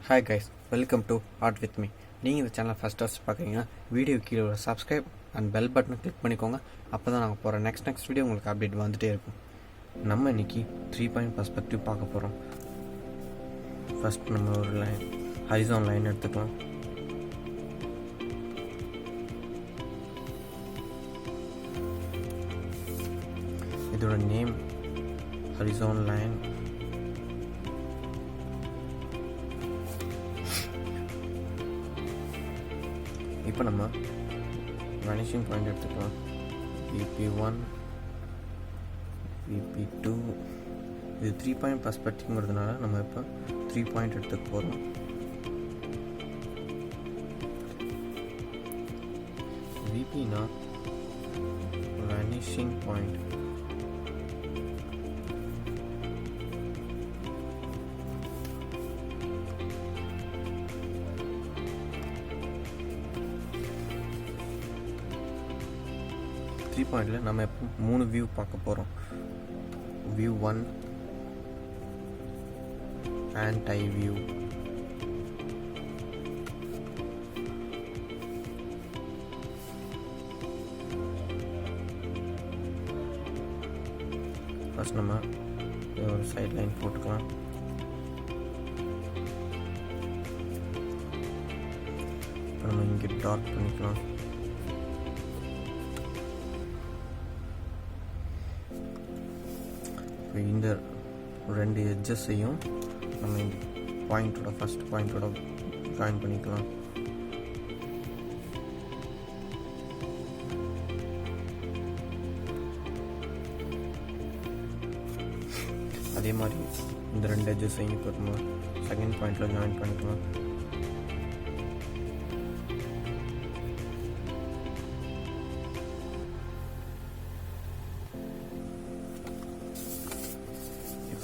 Hi guys, welcome to ArtWithMe. நீங்கள் இந்த சேனலை ஃபஸ்ட் பார்க்குறீங்கன்னா வீடியோ கீழே ஒரு சப்ஸ்கிரைப் அண்ட் பெல் பட்டனை கிளிக் பண்ணிக்கோங்க. அப்போ தான் நாங்கள் போகிற நெக்ஸ்ட் வீடியோ உங்களுக்கு அப்டேட் வந்துகிட்டே இருக்கும். நம்ம இன்றைக்கி 3 பாயிண்ட் பர்ஸ்பெக்டிவ் பார்க்க போகிறோம். ஃபஸ்ட் நம்ம ஒரு லைன் ஹரிசான் லைன் எடுத்துக்கலாம். இதோட நேம் ஹரிசான் லைன். இப்போ நம்ம வேனிஷிங் பாயிண்ட் எடுத்துக்கலாம். VP1 VP2 இது 3 பாயிண்ட் பர்ஸ்பெக்டிவ்ங்கிறதுனால நம்ம இப்போ 3 பாயிண்ட் எடுத்துக்க போகிறோம். VPனா வேனிஷிங் பாயிண்ட். த்ரீ பாயிண்டில் நம்ம இப்போ 3 வியூ பார்க்க போகிறோம். வியூ 1, ஆன்டை வியூ, ஃபஸ்ட் நம்ம ஒரு சைட் லைன் போட்டுக்கலாம். இப்போ நம்ம இங்கே டார்க் பண்ணிக்கலாம். இந்த 2 எட்ஜஸையும் நம்ம இந்த பாயிண்டோட ஃபஸ்ட் பாயிண்டோட ஜாயின் பண்ணிக்கலாம். அதே மாதிரி இந்த 2 எட்ஜஸையும் இப்போ நம்ம செகண்ட் பாயிண்டில் ஜாயின் பண்ணிக்கலாம்.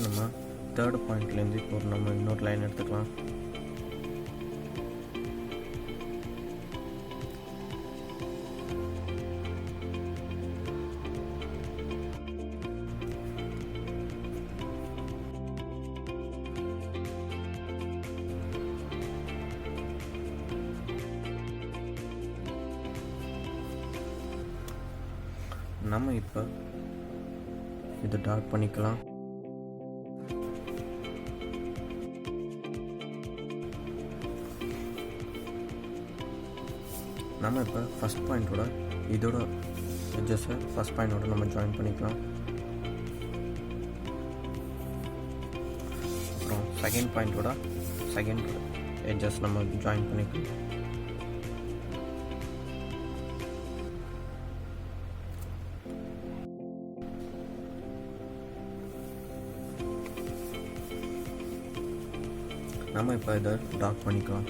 நம்ம தேர்ட் பாயிண்ட்லேருந்து இப்போ நம்ம இன்னொரு லைன் எடுத்துக்கலாம். நம்ம இப்போ இதை டார்க் பண்ணிக்கலாம். நம்ம இப்போ ஃபஸ்ட் பாயிண்ட்டோட இதோட எட்ஜஸை ஃபஸ்ட் பாயிண்டோட நம்ம ஜாயின் பண்ணிக்கலாம். அப்புறம் செகண்ட் பாயிண்டோட செகண்ட் எட்ஜஸ் நம்ம ஜாயின் பண்ணிக்கலாம். நம்ம இப்போ இதை டார்க் பண்ணிக்கலாம்.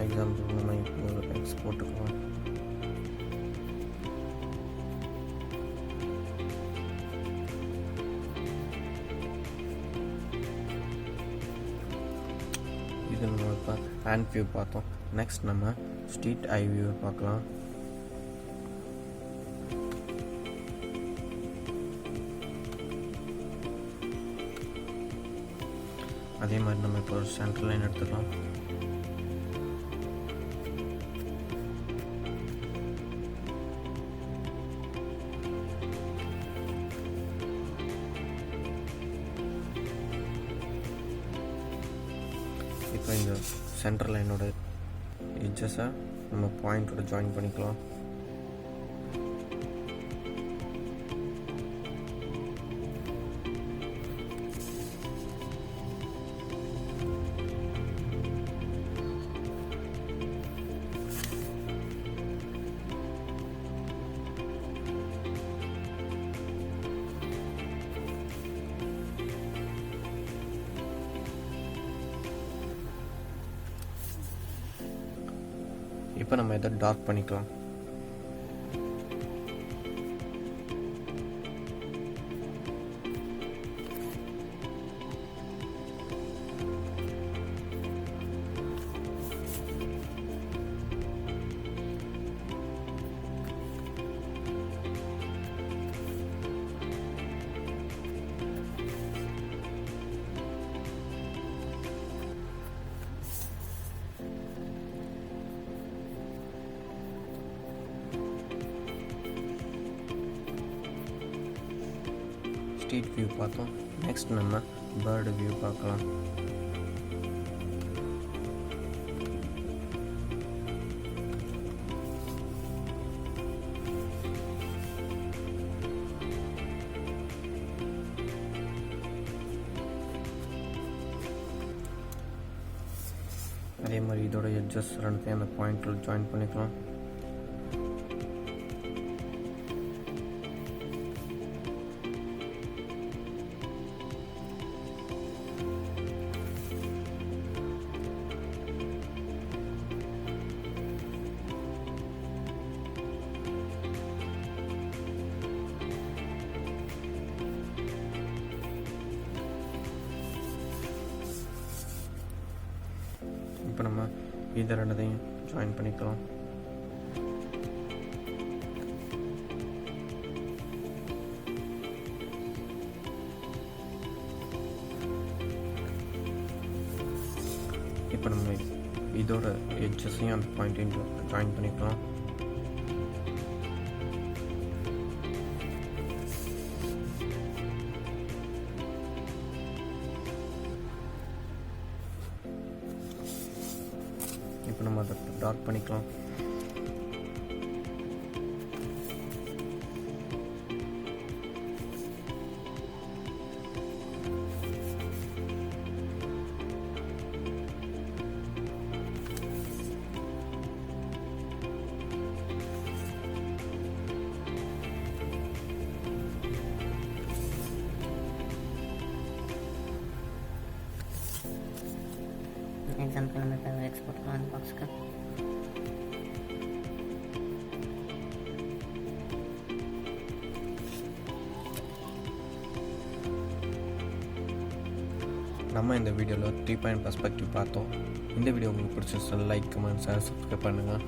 எக்ஸாம்பிள் நம்ம இப்போ ஒரு எக்ஸ் போட்டுக்கலாம். இது நம்ம இப்போ ஹேண்ட் வியூ பார்த்தோம். நெக்ஸ்ட் நம்ம ஸ்ட்ரீட் ஐ வியூ பார்க்கலாம். அதே மாதிரி நம்ம இப்போ ஒரு சென்ட்ரல் லைன் எடுத்துக்கலாம். இப்போ இந்த சென்டர் லைனோட எட்ஜஸை நம்ம பாயிண்டோட ஜாயின் பண்ணிக்கலாம். இப்போ நம்ம இதை டார்க் பண்ணிக்கலாம். ஸ்ட்ரீட் வியூ பார்த்தோம். நெக்ஸ்ட் நம்ம பேர்டு வியூ பார்க்கலாம். அதே மாதிரி இதோட எட்ஜஸ் ரெண்டுத்தையும் அந்த பாயிண்டில் ஜாயின் பண்ணிக்கலாம். இப்போ நம்ம இது ரெண்டதையும் ஜாயின் பண்ணிக்கலாம். இப்போ நம்ம இதோட எட்ஜஸையும் அந்த பாயிண்ட்டையும் ஜாயின் பண்ணிக்கலாம். இப்போ நம்ம அதை டார்க் பண்ணிக்கலாம். एग्जाम्पल में पहले एक्सपोर्ट करना बॉक्स का நம்ம இந்த வீடியோவில் 3 பாயிண்ட் பெர்ஸ்பெக்டிவ் பார்த்தோம். இந்த வீடியோ உங்களுக்கு பிடிச்சிருந்தா லைக், கமெண்ட், ஷேர், சப்ஸ்கிரைப் பண்ணுங்கள்.